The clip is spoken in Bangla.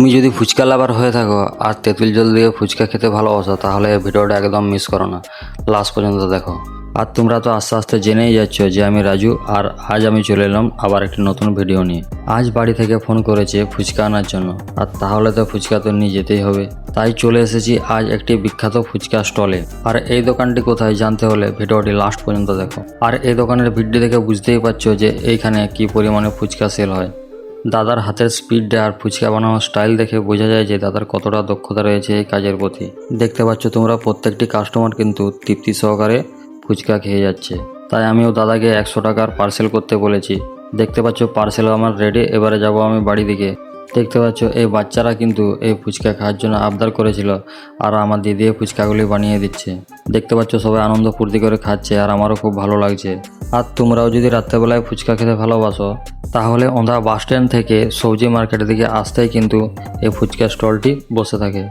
তুমি যদি ফুচকা লাভার হয়ে থাকো আর তেঁতুল জল দিয়ে ফুচকা খেতে ভালোবাসো তাহলে এই ভিডিওটা একদম মিস করো না, লাস্ট পর্যন্ত দেখো। আর তোমরা তো আস্তে আস্তে জেনেই যাচ্ছ যে আমি রাজু, আর আজ আমি চলে এলাম আবার একটি নতুন ভিডিও নিয়ে। আজ বাড়ি থেকে ফোন করেছে ফুচকা আনার জন্য, আর তাহলে তো ফুচকা তো নিয়ে যেতেই হবে। তাই চলে এসেছি আজ একটি বিখ্যাত ফুচকা স্টলে। আর এই দোকানটি কোথায় জানতে হলে ভিডিওটি লাস্ট পর্যন্ত দেখো। আর এই দোকানের ভিডিও দেখে বুঝতেই পারছো যে এইখানে কি পরিমাণে ফুচকা সেল হয়। দাদার হাতের স্পিড আর ফুচকা বানানোর স্টাইল দেখে বোঝা যায় যে দাদার কতটা দক্ষতা রয়েছে এই কাজের প্রতি। দেখতে পাচ্ছ তোমরা প্রত্যেকটি কাস্টমার কিন্তু তৃপ্তি সহকারে ফুচকা খেয়ে যাচ্ছে। তাই আমিও দাদাকে 100 টাকার পার্সেল করতে বলেছি। দেখতে পাচ্ছ পার্সেল আমার রেডি, এবারে যাব আমি বাড়ি দিকে। দেখতে পাচ্ছ এই বাচ্চারা কিন্তু এই ফুচকা খাওয়ার জন্য আবদার করেছিল, আর আমার দিদি এই ফুচকাগুলি বানিয়ে দিচ্ছে। দেখতে পাচ্ছ সবাই আনন্দ ফুর্তি করে খাচ্ছে, আর আমারও খুব ভালো লাগছে। আর তোমরাও যদি রাত্রেবেলায় ফুচকা খেতে ভালোবাসো তাহলে ওঁধা বাস স্ট্যান্ড থেকে সবজি মার্কেটের দিকে আসতেই কিন্তু এই ফুচকা স্টলটি বসে থাকে।